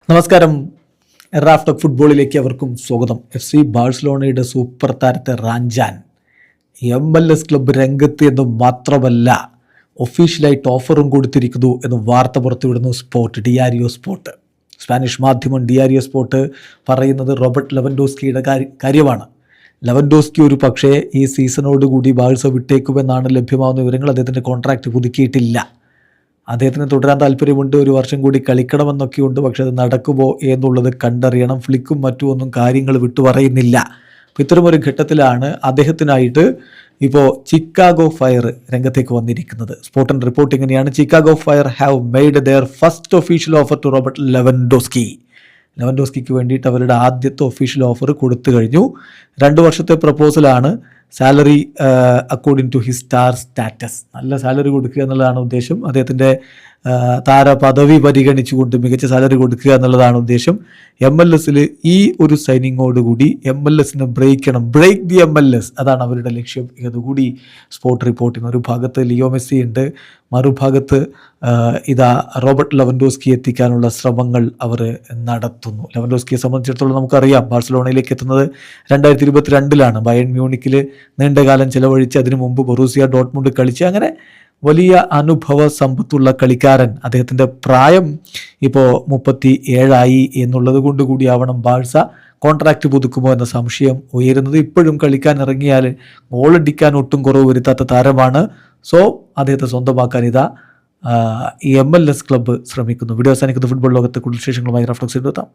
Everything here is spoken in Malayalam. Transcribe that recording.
നമസ്കാരം. റാഫ്റ്റോക്ക് ഫുട്ബോളിലേക്ക് അവർക്കും സ്വാഗതം. FC ബാഴ്സലോണയുടെ സൂപ്പർ താരത്തെ റാഞ്ചാൻ MLS ക്ലബ്ബ് രംഗത്ത് എന്ന് മാത്രമല്ല ഒഫീഷ്യലായിട്ട് ഓഫറും കൊടുത്തിരിക്കുന്നു എന്ന് വാർത്ത പുറത്തുവിടുന്നു ഡിയാരിയോ സ്പോർട്ട്. സ്പാനിഷ് മാധ്യമം ഡിയാരിയോ സ്പോർട്ട് പറയുന്നത് റോബർട്ട് ലെവൻഡോസ്കിയുടെ കാര്യമാണ്. ലെവൻഡോസ്കി ഒരു പക്ഷേ ഈ സീസണോടുകൂടി ബാഴ്സ വിട്ടേക്കുമെന്നാണ് ലഭ്യമാകുന്ന വിവരങ്ങൾ. അദ്ദേഹത്തിൻ്റെ കോൺട്രാക്റ്റ് പുതുക്കിയിട്ടില്ല. അദ്ദേഹത്തിന് തുടരാൻ താല്പര്യമുണ്ട്, ഒരു വർഷം കൂടി കളിക്കണമെന്നൊക്കെയുണ്ട്. പക്ഷെ അത് നടക്കുമോ എന്നുള്ളത് കണ്ടറിയണം. ഫ്ലിക്കും മറ്റുമൊന്നും കാര്യങ്ങൾ വിട്ടു പറയുന്നില്ല. അപ്പോൾ ഇത്തരമൊരു ഘട്ടത്തിലാണ് അദ്ദേഹത്തിനായിട്ട് ഇപ്പോൾ ചിക്കാഗോ ഫയർ രംഗത്തേക്ക് വന്നിരിക്കുന്നത്. സ്പോർട്ടൻ റിപ്പോർട്ട് ഇങ്ങനെയാണ്: Chicago fire have made their first official offer to Robert ലെവൻഡോസ്കിക്ക് വേണ്ടിയിട്ട് അവരുടെ ആദ്യത്തെ ഒഫീഷ്യൽ ഓഫർ കൊടുത്തു കഴിഞ്ഞു. 2 വർഷത്തെ പ്രപ്പോസലാണ്. Salary according to his star status, നല്ല സാലറി കൊടുക്കുക എന്നുള്ളതാണ് ഉദ്ദേശം. അദ്ദേഹത്തിൻ്റെ താര പദവി പരിഗണിച്ചുകൊണ്ട് മികച്ച സാലറി കൊടുക്കുക എന്നുള്ളതാണ് ഉദ്ദേശം. MLS ഈ ഒരു സൈനിങ്ങോടുകൂടി MLS ബ്രേക്ക് ദി MLS, അതാണ് അവരുടെ ലക്ഷ്യം. ഇതുകൂടി സ്പോർട്ട് റിപ്പോർട്ടിന് ഒരു ഭാഗത്ത് ലിയോ മെസ്സി ഉണ്ട്, മറുഭാഗത്ത് ഇതാ റോബർട്ട് ലെവൻഡോസ്കി എത്തിക്കാനുള്ള ശ്രമങ്ങൾ അവർ നടത്തുന്നു. ലെവൻഡോസ്കിയെ സംബന്ധിച്ചിടത്തോളം നമുക്കറിയാം, ബാഴ്സലോണയിലേക്ക് എത്തുന്നത് 2022 ബയേൺ മ്യൂണിക്കിൽ നീണ്ടകാലം ചിലവഴിച്ച് അതിനു മുമ്പ് ബൊറൂസിയ ഡോട്ട്മുണ്ട് കളിച്ച് അങ്ങനെ വലിയ അനുഭവ സമ്പത്തുള്ള കളിക്കാരൻ. അദ്ദേഹത്തിൻ്റെ പ്രായം ഇപ്പോൾ 37 എന്നുള്ളത് കൊണ്ട് കൂടിയാവണം ബാഴ്സ കോൺട്രാക്റ്റ് പുതുക്കുമോ എന്ന സംശയം ഉയരുന്നത്. ഇപ്പോഴും കളിക്കാൻ ഇറങ്ങിയാൽ ഗോളടിക്കാൻ ഒട്ടും കുറവ് വരുത്താത്ത താരമാണ്. സോ അദ്ദേഹത്തെ സ്വന്തമാക്കാൻ ഇതാ MLS ക്ലബ്ബ് ശ്രമിക്കുന്നു. വീഡിയോ അവസാനിക്കുന്ന ഫുട്ബോൾ ലോകത്തെ കൂടുതൽ വിശേഷങ്ങളുമായി റാഫ്റ്റോക്സ് എത്താം.